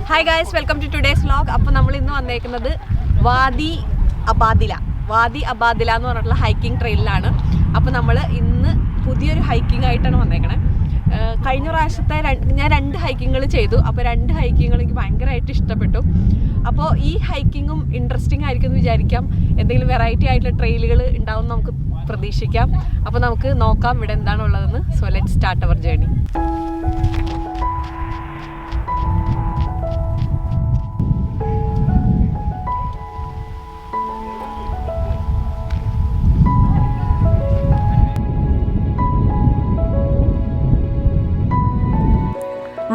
Hi guys, welcome to today's vlog. അപ്പോൾ നമ്മൾ ഇന്ന് വന്നേക്കുന്നത് വാദി അബാദില എന്ന് പറഞ്ഞിട്ടുള്ള ഹൈക്കിംഗ് ട്രെയിലിലാണ്. അപ്പോൾ നമ്മൾ ഇന്ന് പുതിയൊരു ഹൈക്കിംഗ് ആയിട്ടാണ് വന്നേക്കണേ. കഴിഞ്ഞ പ്രാവശ്യത്തെ ഞാൻ 2 ഹൈക്കിങ്ങുകൾ ചെയ്തു. അപ്പോൾ 2 ഹൈക്കിങ്ങുകൾ എനിക്ക് ഭയങ്കരമായിട്ട് ഇഷ്ടപ്പെട്ടു. അപ്പോൾ ഈ ഹൈക്കിങ്ങും ഇൻട്രസ്റ്റിംഗ് ആയിരിക്കും എന്ന് വിചാരിക്കാം. എന്തെങ്കിലും വെറൈറ്റി ആയിട്ടുള്ള ട്രെയിലുകൾ ഉണ്ടാവും നമുക്ക് പ്രതീക്ഷിക്കാം. അപ്പോൾ നമുക്ക് നോക്കാം ഇവിടെ എന്താണുള്ളതെന്ന്. So let's start our journey.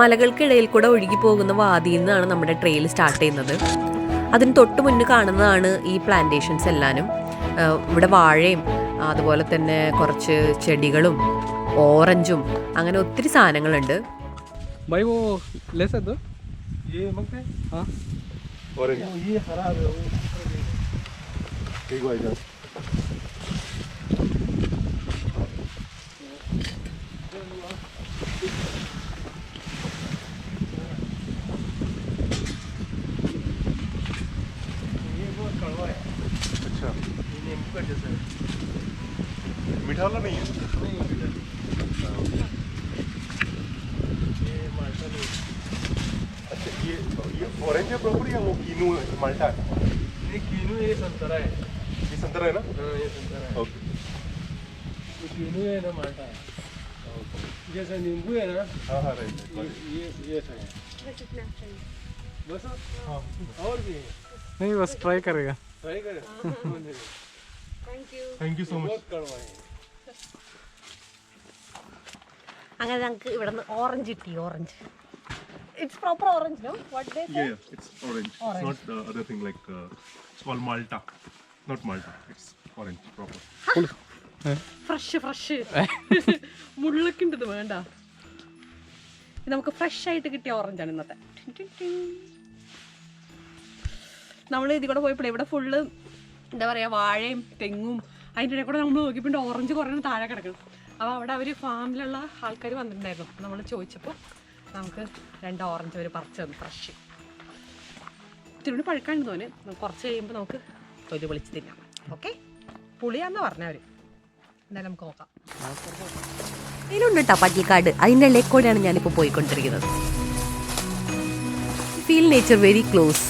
മലകൾക്കിടയിൽ കൂടെ ഒഴുകി പോകുന്ന വാദിയിൽ നിന്നാണ് നമ്മുടെ ട്രെയിൽ സ്റ്റാർട്ട് ചെയ്യുന്നത്. അതിന് തൊട്ട് മുന്നിൽ കാണുന്നതാണ് ഈ പ്ലാന്റേഷൻസ് എല്ലാനും. ഇവിടെ വാഴയും അതുപോലെ തന്നെ കുറച്ച് ചെടികളും ഓറഞ്ചും അങ്ങനെ ഒത്തിരി സാധനങ്ങളുണ്ട്. मीठा वाला नहीं है। अच्छा, ये ऑरेंज है प्रॉपर या वो कीनू है, माल्टा है? ये कीनू, ये संतरा है। ये संतरा है ना? हाँ, ये संतरा है। ओके। ये कीनू है ना, माल्टा है। जैसे नींबू है ना। हाँ हाँ, राइट। ये सही है। बस हाँ, और भी है? नहीं, बस ट्राई करेगा। ट्राई करें। Thank you so much. बहुत कड़वा है। അങ്ങനെ ഞങ്ങൾക്ക് ഇവിടെ നിന്ന് ഓറഞ്ച് കിട്ടി. Orange, it's proper orange, no? What they say? Yeah, it's orange. It's not other thing like it's called Malta. Not Malta. It's orange proper. Fresh മുള്ളൊക്കെ ഉണ്ട്. ഇത് വേണ്ട, ഇത് നമുക്ക് ഫ്രഷ് ആയിട്ട് കിട്ടിയ ഓറഞ്ചാണ് ഇന്നത്തെ. നമ്മൾ ഇതിൽ കൂടെ പോയപ്പോഴേ ഇവിടെ ഫുള്ള് എന്താ പറയുക, വാഴയും തെങ്ങും അതിൻ്റെ ഇടയിൽ കൂടെ നമ്മൾ നോക്കിയപ്പോൾ ഓറഞ്ച് കുറേ താഴെ കിടക്കണം. അപ്പോൾ അവിടെ അവർ ഫാമിലുള്ള ആൾക്കാർ വന്നിട്ടുണ്ടായിരുന്നു. നമ്മൾ ചോദിച്ചപ്പോൾ നമുക്ക് 2 ഓറഞ്ച് അവർ പറിച്ചു തന്നു, ഫ്രഷ്. ഇത്തിരി പഴുക്കാണ്ട് തോന്നി. കുറച്ച് കഴിയുമ്പോൾ നമുക്ക് തൊലി പൊളിച്ച് തിന്നാം. ഓക്കെ, പുളിയാന്നാണ് പറഞ്ഞവർ. എന്തായാലും നമുക്ക് നോക്കാം. ഇതിലുണ്ട് കേട്ടോ പട്ടിക്കാട്. അതിൻ്റെ ഇടയിൽ കൂടെയാണ് ഞാനിപ്പോൾ പോയിക്കൊണ്ടിരിക്കുന്നത്. Feel nature very close.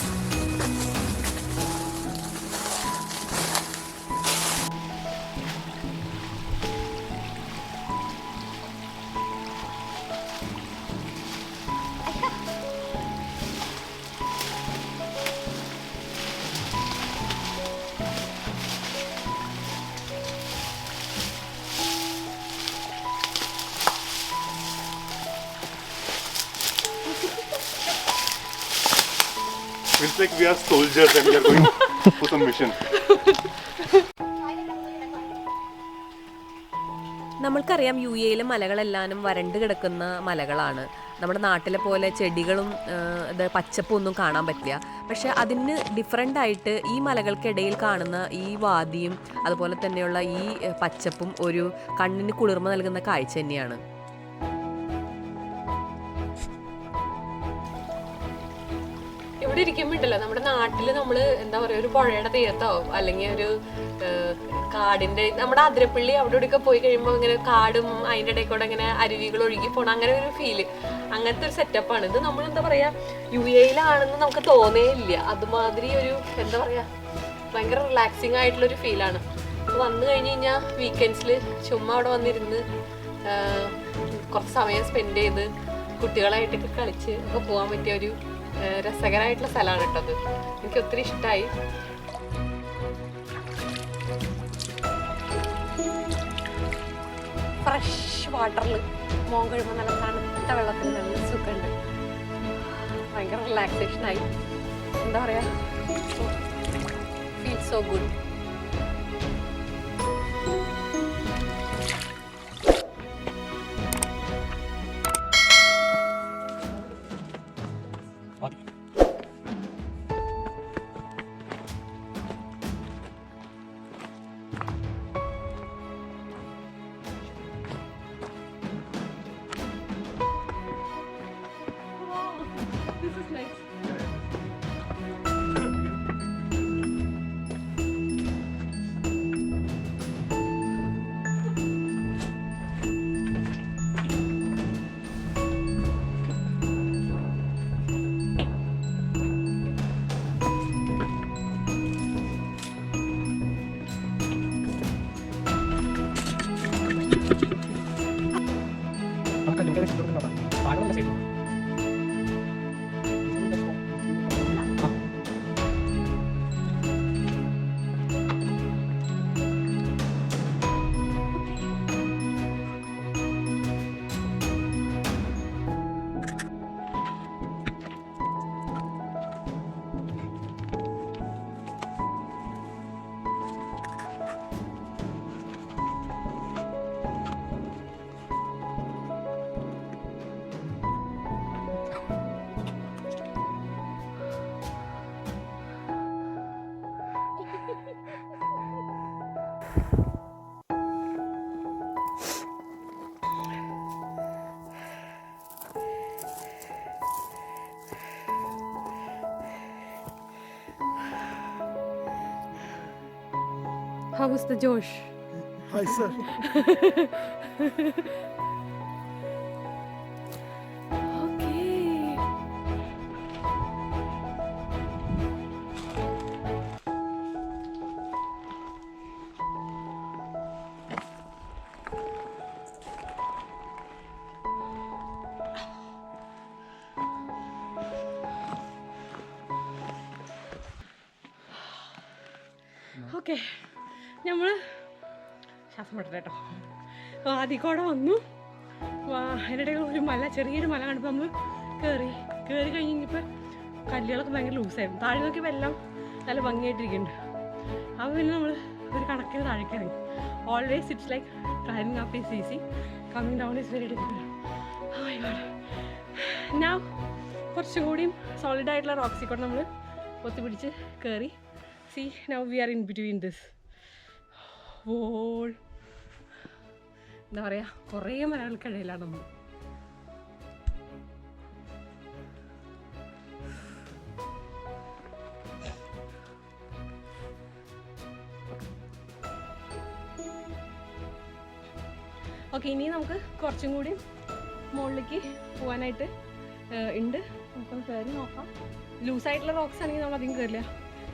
It's like we are soldiers and we are going for some mission. നമ്മൾക്കറിയാം UAE-ലെ മലകളെല്ലാനും വരണ്ട് കിടക്കുന്ന മലകളാണ്. നമ്മുടെ നാട്ടിലെ പോലെ ചെടികളും പച്ചപ്പും ഒന്നും കാണാൻ പറ്റില്ല. പക്ഷെ അതിന് ഡിഫറെൻ്റ് ആയിട്ട് ഈ മലകൾക്കിടയിൽ കാണുന്ന ഈ വാദിയും അതുപോലെ തന്നെയുള്ള ഈ പച്ചപ്പും ഒരു കണ്ണിന് കുളിർമ നൽകുന്ന കാഴ്ച തന്നെയാണ്. ഇവിടെ ഇരിക്കുമ്പോണ്ടല്ലോ, നമ്മുടെ നാട്ടിൽ നമ്മൾ എന്താ പറയുക, ഒരു പുഴയുടെ തീരത്തോ അല്ലെങ്കിൽ ഒരു കാടിൻ്റെ, നമ്മുടെ അതിരപ്പള്ളി അവിടെ ഇവിടെയൊക്കെ പോയി കഴിയുമ്പോൾ ഇങ്ങനെ കാടും അതിൻ്റെ ഇടയിൽ കൂടെ ഇങ്ങനെ അരുവികൾ ഒഴുകി പോകണം, അങ്ങനെ ഒരു ഫീല്, അങ്ങനത്തെ ഒരു സെറ്റപ്പാണ് ഇത്. നമ്മൾ എന്താ പറയുക, UAE-ലാണെന്ന് നമുക്ക് തോന്നേ ഇല്ല. അതുമാതിരി ഒരു എന്താ പറയുക, ഭയങ്കര റിലാക്സിങ് ആയിട്ടുള്ളൊരു ഫീലാണ്. വന്നു കഴിഞ്ഞ് കഴിഞ്ഞാൽ വീക്കെൻഡ്സിൽ ചുമ്മാ അവിടെ വന്നിരുന്ന് കുറച്ച് സമയം സ്പെൻഡ് ചെയ്ത് കുട്ടികളായിട്ടൊക്കെ കളിച്ച് ഒക്കെ പോകാൻ പറ്റിയ ഒരു രസകരമായിട്ടുള്ള സ്ഥലമാണ് കേട്ടത്. എനിക്ക് ഒത്തിരി ഇഷ്ടമായി. ഫ്രഷ് വാട്ടറിൽ മോൻ കഴിയുമ്പോൾ നല്ല തണുത്ത വെള്ളത്തിൽ നല്ല സുഖമുണ്ട്. ഭയങ്കര റിലാക്സേഷനായി. എന്താ പറയുക, feel so good. This is nice. How was the Josh? Hi, sir. Okay. Okay, നമ്മൾ ശ്വാസം വിടട്ടെ കേട്ടോ. ആദ്യക്കൂടെ വന്നു. അതിനിടയിൽ ഒരു മല, ചെറിയൊരു മല കണ്ടപ്പോൾ നമ്മൾ കയറി കഴിഞ്ഞപ്പോൾ കല്ലുകളൊക്കെ ഭയങ്കര ലൂസായിരുന്നു. താഴെ നോക്കിയപ്പോൾ എല്ലാം നല്ല ഭംഗിയായിട്ടിരിക്കുന്നുണ്ട്. അപ്പോൾ പിന്നെ നമ്മൾ ഒരു കണക്കിന് താഴേക്ക് ഇറങ്ങി. Always it's like climbing up is easy, coming down is very difficult. Oh my god. ഞാൻ കുറച്ചും കൂടിയും സോളിഡായിട്ടുള്ള റോക്സിൽ കൂടെ നമ്മൾ ഒത്തുപിടിച്ച് കയറി. See, now we are in between this wall. എന്താ പറയുക, കുറേ മലകൾക്കിടയിലാണ് നമ്മൾ. ഓക്കെ, ഇനി നമുക്ക് കുറച്ചും കൂടി മുകളിലേക്ക് പോകാനായിട്ട് ഉണ്ട്. നമുക്കൊന്ന് കയറി നോക്കാം. ലൂസായിട്ടുള്ള റോക്സ് ആണെങ്കിൽ നമ്മൾ അധികം കയറില്ല.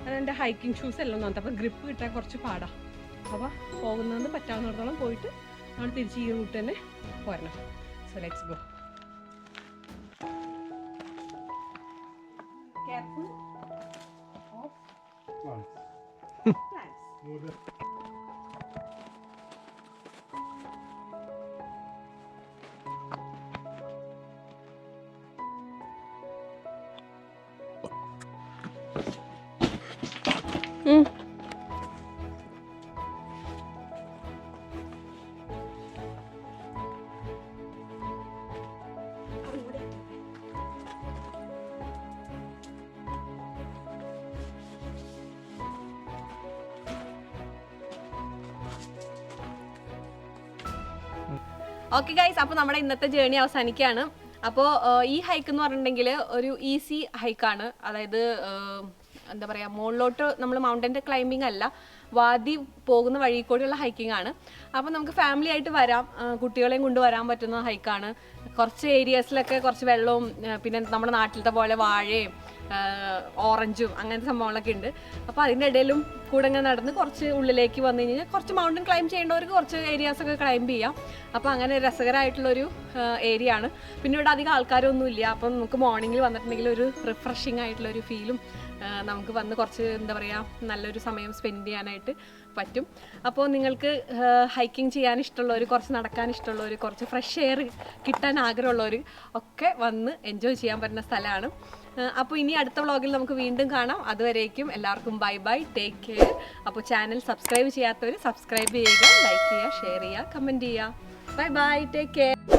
അതെൻ്റെ ഹൈക്കിംഗ് ഷൂസ് എല്ലാം ഒന്നാമത്തെ, അപ്പോൾ ഗ്രിപ്പ് കിട്ടാൻ കുറച്ച് പാടാണ്. അപ്പോൾ പോകുന്നത് പറ്റാവുന്നിടത്തോളം പോയിട്ട് നമ്മൾ തിരിച്ച് ഈ റൂട്ട് തന്നെ പോരണം. So let's go. Careful of plants. Okay guys, അപ്പോൾ നമ്മുടെ ഇന്നത്തെ ജേണി അവസാനിക്കുകയാണ്. അപ്പോൾ ഈ ഹൈക്ക് എന്ന് പറഞ്ഞിട്ടുണ്ടെങ്കിൽ ഒരു ഈസി ഹൈക്കാണ്. അതായത് എന്താ പറയുക, മുകളിലോട്ട് നമ്മൾ മൗണ്ടൻ്റെ ക്ലൈമ്പിംഗ് അല്ല, വാദി പോകുന്ന വഴി കൂടെയുള്ള ഹൈക്കിംഗ് ആണ്. അപ്പോൾ നമുക്ക് ഫാമിലി ആയിട്ട് വരാം, കുട്ടികളെയും കൊണ്ട് വരാൻ പറ്റുന്ന ഹൈക്കാണ്. കുറച്ച് ഏരിയാസിലൊക്കെ കുറച്ച് വെള്ളവും പിന്നെ നമ്മുടെ നാട്ടിലത്തെ പോലെ വാഴയും ഓറഞ്ചും അങ്ങനത്തെ സംഭവങ്ങളൊക്കെ ഉണ്ട്. അപ്പോൾ അതിൻ്റെ ഇടയിലും കൂടെ ഇങ്ങനെ നടന്ന് കുറച്ച് ഉള്ളിലേക്ക് വന്നു കഴിഞ്ഞാൽ കുറച്ച് മൗണ്ടൻ ക്ലൈംബ് ചെയ്യേണ്ടവർക്ക് കുറച്ച് ഏരിയാസൊക്കെ ക്ലൈംബ് ചെയ്യാം. അപ്പോൾ അങ്ങനെ രസകരമായിട്ടുള്ളൊരു ഏരിയ ആണ്. പിന്നെ ഇവിടെ അധികം ആൾക്കാരൊന്നും ഇല്ല. അപ്പം നമുക്ക് മോർണിംഗിൽ വന്നിട്ടുണ്ടെങ്കിൽ ഒരു റിഫ്രഷിങ് ആയിട്ടുള്ളൊരു ഫീലും നമുക്ക് വന്ന് കുറച്ച് എന്താ പറയുക നല്ലൊരു സമയം സ്പെൻഡ് ചെയ്യാനായിട്ട് പറ്റും. അപ്പോൾ നിങ്ങൾക്ക് ഹൈക്കിംഗ് ചെയ്യാൻ ഇഷ്ടമുള്ളവർ, കുറച്ച് നടക്കാൻ ഇഷ്ടമുള്ളവർ, കുറച്ച് ഫ്രഷ് എയർ കിട്ടാൻ ആഗ്രഹമുള്ളവർ ഒക്കെ വന്ന് എൻജോയ് ചെയ്യാൻ പറ്റുന്ന സ്ഥലമാണ്. അപ്പോൾ ഇനി അടുത്ത വ്ളോഗിൽ നമുക്ക് വീണ്ടും കാണാം. അതുവരേക്കും എല്ലാവർക്കും ബൈ ബൈ, ടേക്ക് കെയർ. അപ്പോൾ ചാനൽ സബ്സ്ക്രൈബ് ചെയ്യാത്തവർ സബ്സ്ക്രൈബ് ചെയ്യുക, ലൈക്ക് ചെയ്യുക, ഷെയർ ചെയ്യുക, കമൻറ്റ് ചെയ്യുക. Bye bye, take care.